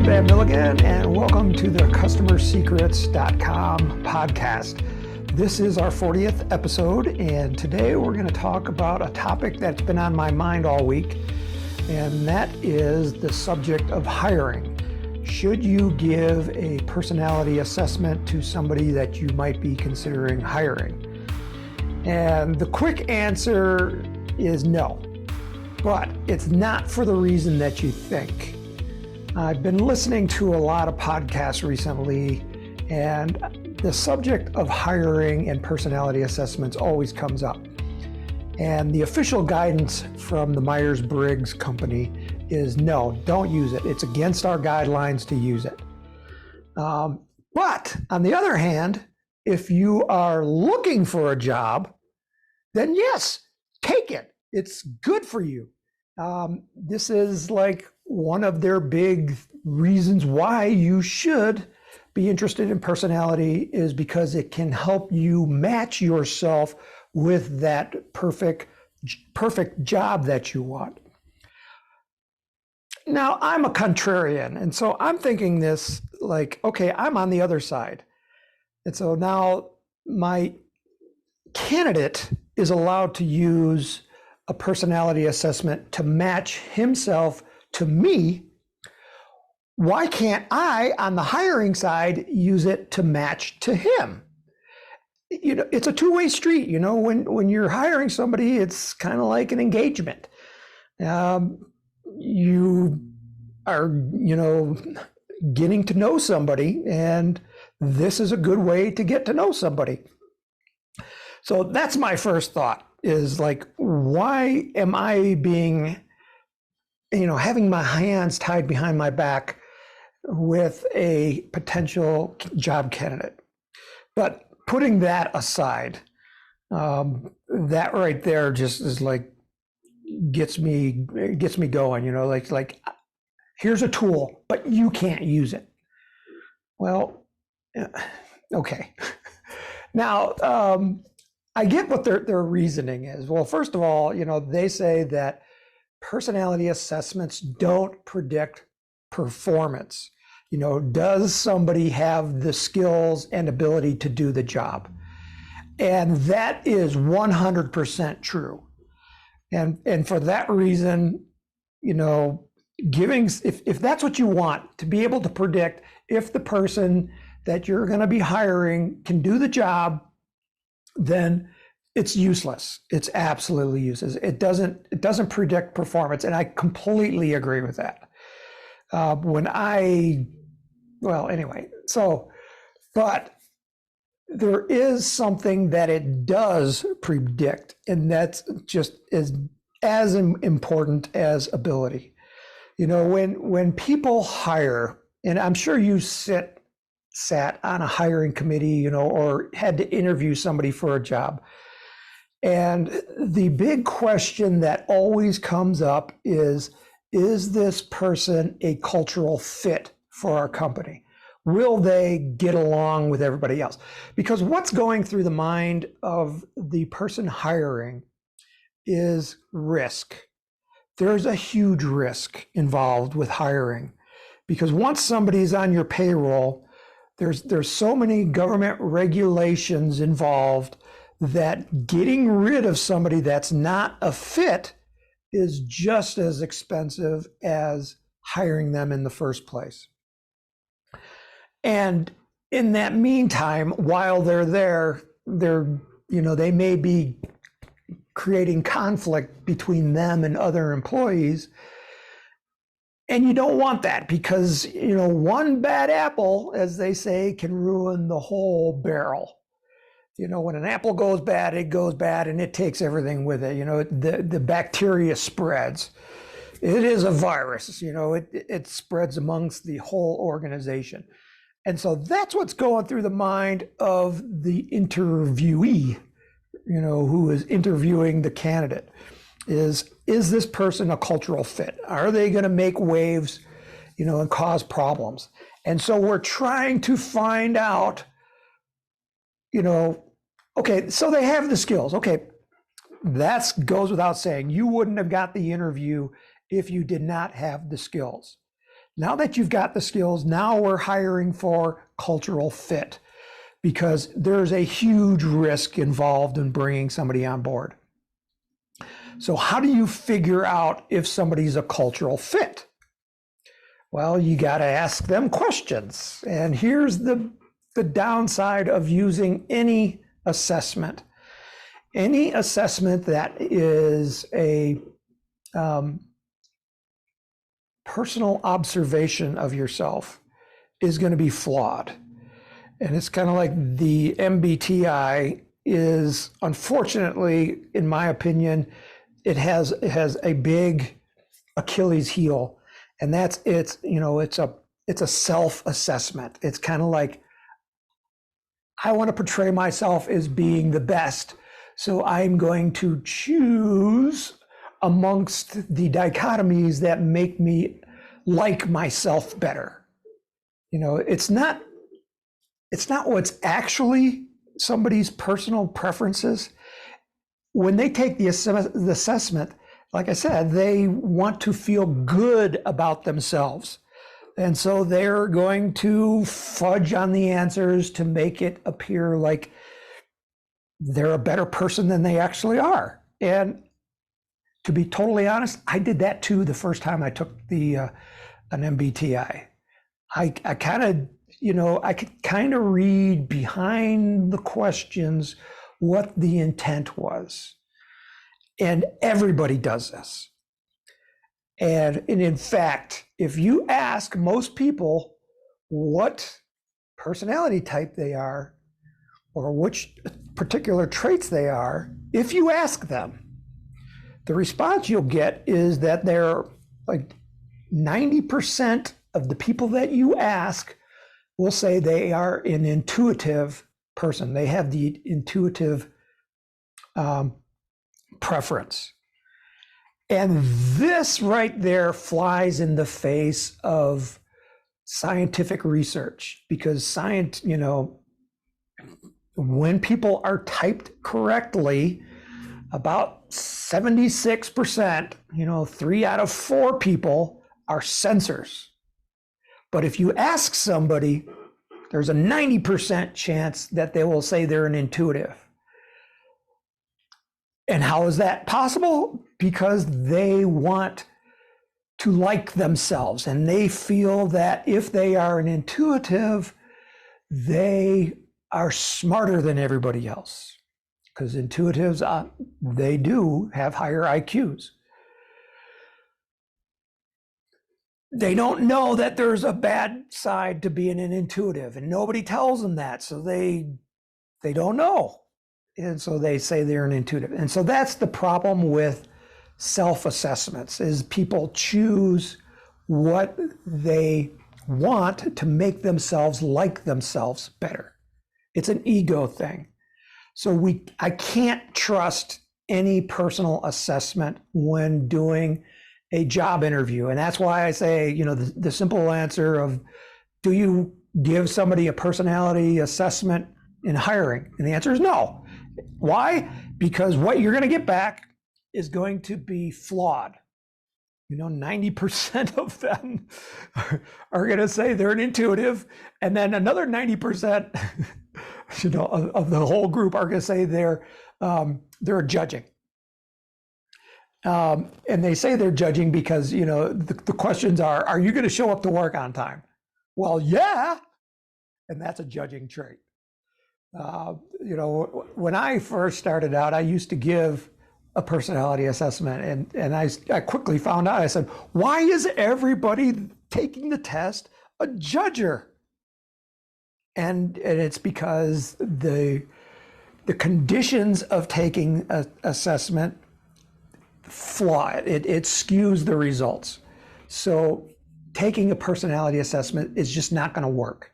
Van Milligan, and welcome to the CustomerSecrets.com podcast. This is our 40th episode, and today we're going to talk about a topic that's been on my mind all week, and that is the subject of hiring. Should you give a personality assessment to somebody that you might be considering hiring? And the quick answer is no, but it's not for the reason that you think. I've been listening to a lot of podcasts recently, and the subject of hiring and personality assessments always comes up. And the official guidance from the Myers Briggs company is no, don't use it. It's against our guidelines to use it. But on the other hand, if you are looking for a job, then yes, take it. It's good for you. This is like one of their big reasons why you should be interested in personality, is because it can help you match yourself with that perfect job that you want. Now, I'm a contrarian, and so I'm thinking this like, okay, I'm on the other side. And so now my candidate is allowed to use a personality assessment to match himself to me. Why can't I, on the hiring side, use it to match to him? You know, it's a two-way street. You know, when you're hiring somebody, it's kind of like an engagement. You are, getting to know somebody, and this is a good way to get to know somebody. So that's my first thought, is like, why am I being, having my hands tied behind my back with a potential job candidate? But putting that aside, that right there just is like, gets me going, like here's a tool, but you can't use it. Well, okay. Now, I get what their reasoning is. Well, first of all, they say that personality assessments don't predict performance. Does somebody have the skills and ability to do the job? And that is 100% true. And for that reason, if that's what you want, to be able to predict if the person that you're going to be hiring can do the job, then it's useless. It's absolutely useless. It doesn't predict performance, and I completely agree with that. But there is something that it does predict, and that's just as important as ability. When people hire, and I'm sure you sat on a hiring committee, or had to interview somebody for a job. And the big question that always comes up is this person a cultural fit for our company? Will they get along with everybody else? Because what's going through the mind of the person hiring is risk. There's a huge risk involved with hiring, because once somebody's on your payroll, there's so many government regulations involved that getting rid of somebody that's not a fit is just as expensive as hiring them in the first place. And in that meantime, while they're there, they may be creating conflict between them and other employees. And you don't want that, because, one bad apple, as they say, can ruin the whole barrel. When an apple goes bad, and it takes everything with it. The bacteria spreads. It is a virus, it spreads amongst the whole organization. And so that's what's going through the mind of the interviewee, who is interviewing the candidate. Is this person a cultural fit? Are they going to make waves, and cause problems? And so we're trying to find out, okay, so they have the skills. Okay, that goes without saying. You wouldn't have got the interview if you did not have the skills. Now that you've got the skills, now we're hiring for cultural fit, because there's a huge risk involved in bringing somebody on board. So how do you figure out if somebody's a cultural fit? Well, you got to ask them questions. And here's the downside of using any assessment. Any assessment that is a personal observation of yourself is going to be flawed. And it's kind of like the MBTI is, unfortunately, in my opinion, it has a big Achilles heel, and that's it's a self-assessment. It's kind of like, I want to portray myself as being the best, so I'm going to choose amongst the dichotomies that make me like myself better. It's not what's actually somebody's personal preferences. When they take the assessment, like I said, they want to feel good about themselves. And so they're going to fudge on the answers to make it appear like they're a better person than they actually are. And to be totally honest, I did that too the first time I took an MBTI. I kind of, I could kind of read behind the questions what the intent was. And everybody does this. And in fact, if you ask most people what personality type they are or which particular traits they are, if you ask them, the response you'll get is that they're like 90% of the people that you ask will say they are an intuitive person. They have the intuitive preference. And this right there flies in the face of scientific research, because science, when people are typed correctly, about 76%, 3 out of 4 people are sensors. But if you ask somebody, there's a 90% chance that they will say they're an intuitive. And how is that possible? Because they want to like themselves, and they feel that if they are an intuitive, they are smarter than everybody else. Because intuitives, they do have higher IQs. They don't know that there's a bad side to being an intuitive, and nobody tells them that, so they don't know. And so they say they're an intuitive. And so that's the problem with self-assessments, is people choose what they want to make themselves like themselves better. It's an ego thing. So I can't trust any personal assessment when doing a job interview. And that's why I say, the simple answer of, do you give somebody a personality assessment in hiring? And the answer is no. Why? Because what you're going to get back is going to be flawed. 90% of them are going to say they're an intuitive, and then another 90%, of the whole group are going to say they're judging. And they say they're judging because, the questions are you going to show up to work on time? Well, yeah. And that's a judging trait. When I first started out, I used to give a personality assessment, and I quickly found out, I said, why is everybody taking the test a judger? And it's because the conditions of taking an assessment flaw it. It skews the results. So taking a personality assessment is just not going to work.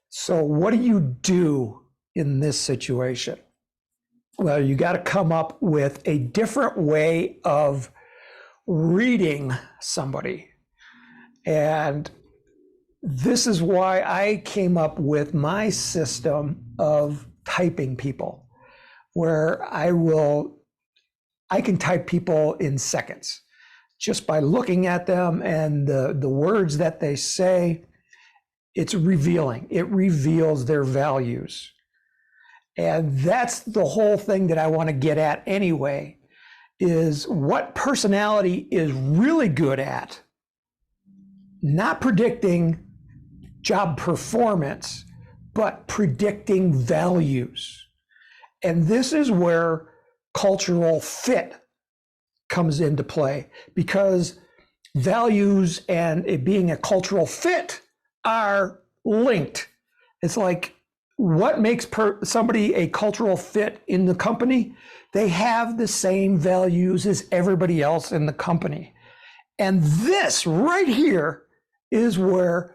So what do you do in this situation? Well, you got to come up with a different way of reading somebody. And this is why I came up with my system of typing people, where I can type people in seconds. just by looking at them and the words that they say, it's revealing. It reveals their values. And that's the whole thing that I want to get at anyway, is what personality is really good at, not predicting job performance, but predicting values. And this is where cultural fit comes into play, because values and it being a cultural fit are linked. It's like, what makes somebody a cultural fit in the company? They have the same values as everybody else in the company. And this right here is where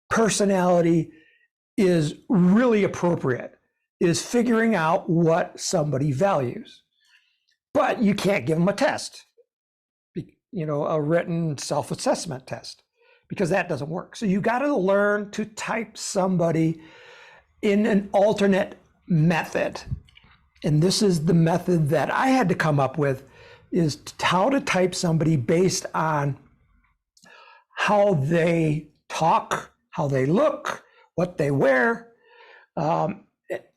personality is really appropriate, is figuring out what somebody values. But you can't give them a test, a written self-assessment test, because that doesn't work. So you got to learn to type somebody in an alternate method. And this is the method that I had to come up with, is how to type somebody based on how they talk, how they look, what they wear.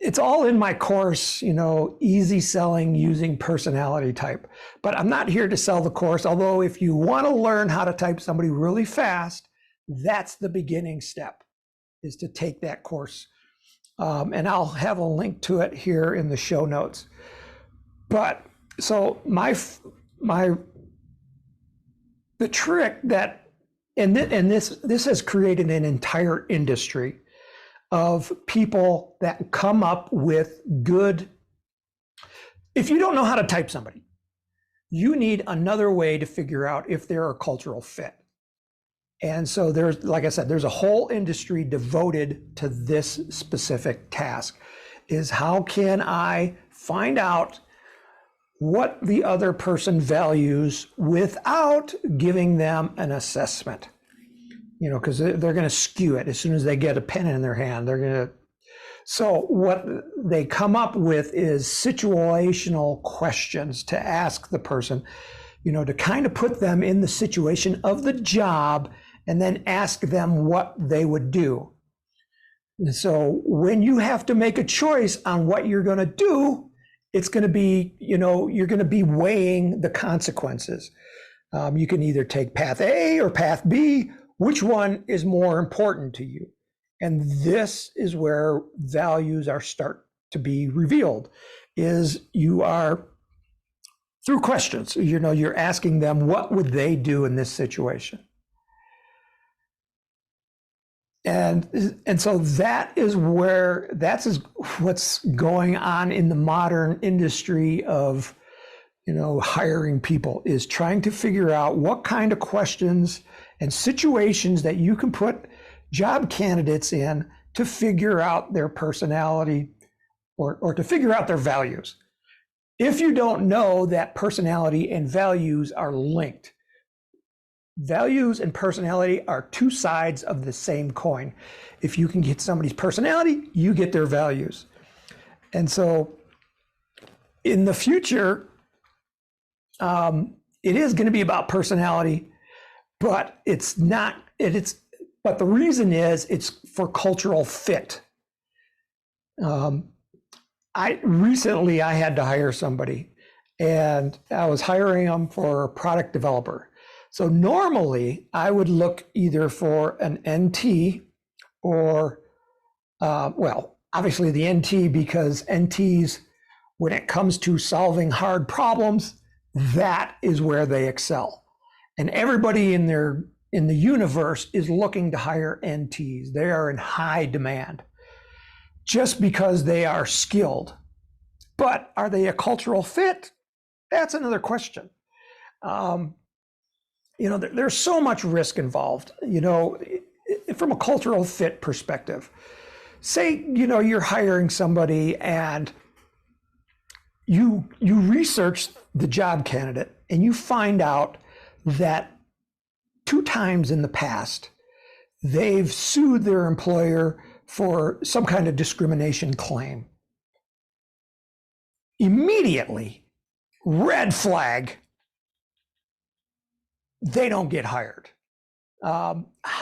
It's all in my course, easy selling using personality type. But I'm not here to sell the course, although if you want to learn how to type somebody really fast, that's the beginning step, is to take that course. And I'll have a link to it here in the show notes. But so the trick that, and this has created an entire industry of people that come up with good. If you don't know how to type somebody, you need another way to figure out if they're a cultural fit. And so there's, like I said, there's a whole industry devoted to this specific task, is how can I find out what the other person values without giving them an assessment? Because they're going to skew it as soon as they get a pen in their hand. So what they come up with is situational questions to ask the person, to kind of put them in the situation of the job, and then ask them what they would do. And so when you have to make a choice on what you're going to do, it's going to be, you're going to be weighing the consequences. You can either take path A or path B. Which one is more important to you? And this is where values start to be revealed, is you are, through questions, you're asking them, what would they do in this situation? And so that's what's going on in the modern industry of, hiring people, is trying to figure out what kind of questions and situations that you can put job candidates in to figure out their personality or to figure out their values. If you don't know that personality and values are linked, values and personality are two sides of the same coin. If you can get somebody's personality, you get their values. And so in the future, it is going to be about personality, but it's not, but the reason is it's for cultural fit. Recently I had to hire somebody, and I was hiring them for a product developer. So normally I would look either for an NT or, obviously the NT, because NTs, when it comes to solving hard problems, that is where they excel. And everybody in the universe is looking to hire NTs. They are in high demand just because they are skilled. But are they a cultural fit? That's another question. There's so much risk involved, from a cultural fit perspective. Say, you're hiring somebody and you research the job candidate and you find out that 2 times in the past, they've sued their employer for some kind of discrimination claim. Immediately, red flag. they don't get hired.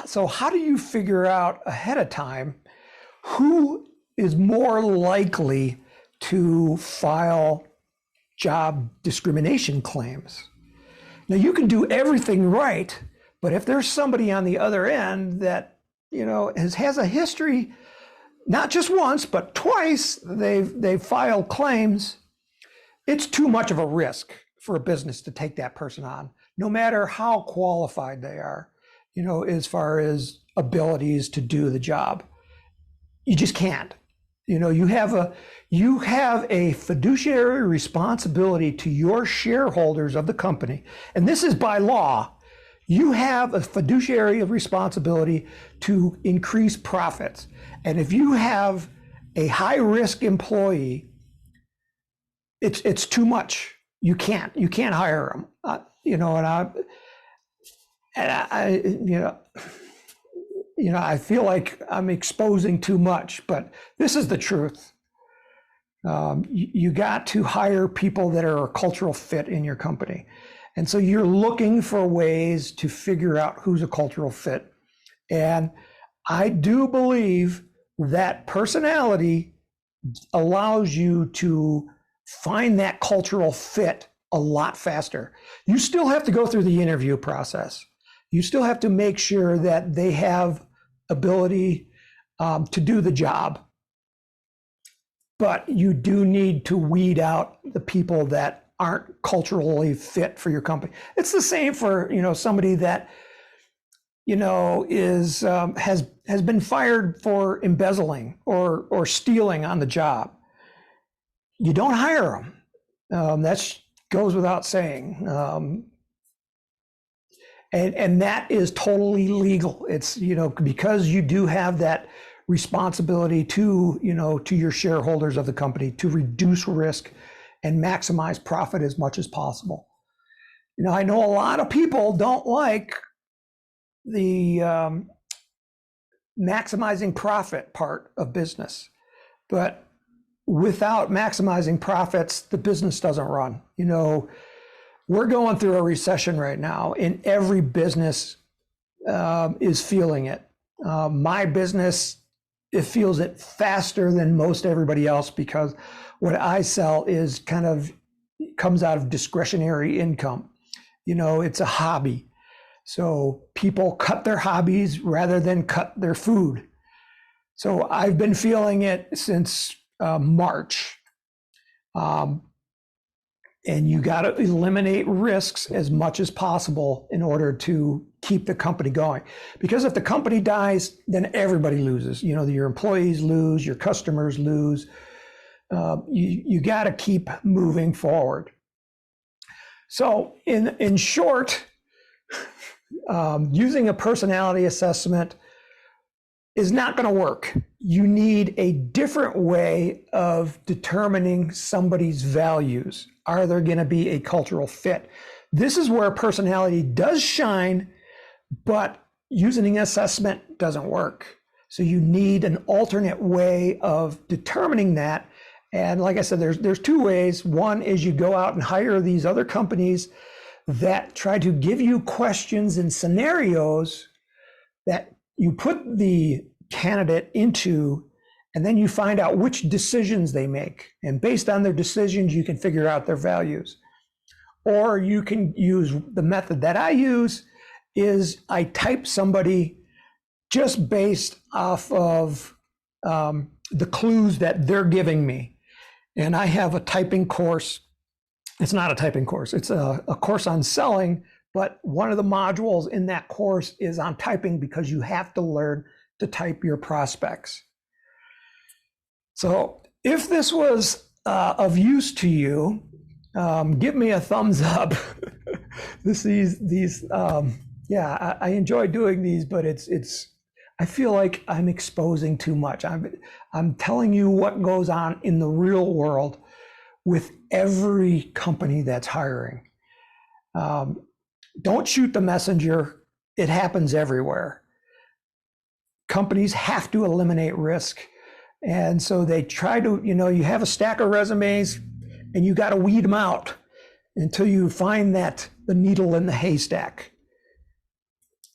So how do you figure out ahead of time who is more likely to file job discrimination claims? Now, you can do everything right, but if there's somebody on the other end that, has a history, not just once, but twice, they've filed claims, it's too much of a risk for a business to take that person on, no matter how qualified they are, as far as abilities to do the job. You just can't. You have a fiduciary responsibility to your shareholders of the company, and this is by law. You have a fiduciary responsibility to increase profits. And if you have a high-risk employee, it's too much. You can't hire them. I feel like I'm exposing too much, but this is the truth. You got to hire people that are a cultural fit in your company. And so you're looking for ways to figure out who's a cultural fit. And I do believe that personality allows you to find that cultural fit a lot faster. You still have to go through the interview process. You still have to make sure that they have ability to do the job. But you do need to weed out the people that aren't culturally fit for your company. It's the same for somebody that is has been fired for embezzling or stealing on the job. You don't hire them. That goes without saying. And that is totally legal. It's because you do have that responsibility to your shareholders of the company to reduce risk and maximize profit as much as possible. I know a lot of people don't like the maximizing profit part of business, but without maximizing profits, the business doesn't run. We're going through a recession right now, and every business is feeling it. My business, it feels it faster than most everybody else because what I sell is comes out of discretionary income. It's a hobby. So people cut their hobbies rather than cut their food. So I've been feeling it since March. And you got to eliminate risks as much as possible in order to keep the company going. Because if the company dies, then everybody loses. Your employees lose, your customers lose. You got to keep moving forward. So in short, using a personality assessment is not going to work. You need a different way of determining somebody's values. Are there going to be a cultural fit? This is where personality does shine, but using an assessment doesn't work. So you need an alternate way of determining that. And like I said, there's two ways. One is you go out and hire these other companies that try to give you questions and scenarios that you put the candidate into, and then you find out which decisions they make. And based on their decisions, you can figure out their values. Or you can use the method that I use is I type somebody just based off of the clues that they're giving me. And I have a typing course. It's not a typing course. It's a course on selling, but one of the modules in that course is on typing because you have to learn to type your prospects. So if this was of use to you, give me a thumbs up. I enjoy doing these, but I feel like I'm exposing too much. I'm telling you what goes on in the real world with every company that's hiring. Don't shoot the messenger. It happens everywhere. Companies have to eliminate risk. And so they try to, you have a stack of resumes and you got to weed them out until you find the needle in the haystack.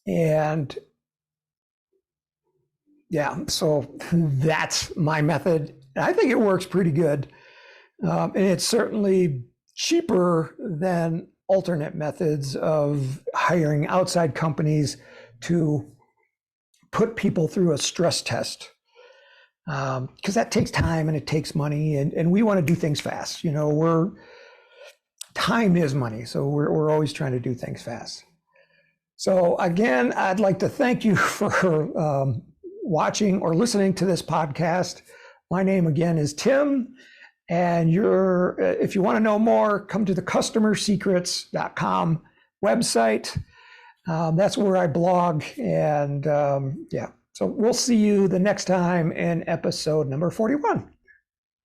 And yeah, so that's my method. I think it works pretty good. And it's certainly cheaper than alternate methods of hiring outside companies to put people through a stress test. Because that takes time and it takes money, and we want to do things fast. Time is money, so we're always trying to do things fast. So again, I'd like to thank you for watching or listening to this podcast. My name again is Tim, and if you want to know more, come to the customersecrets.com website. That's where I blog, and yeah. So we'll see you the next time in episode number 41.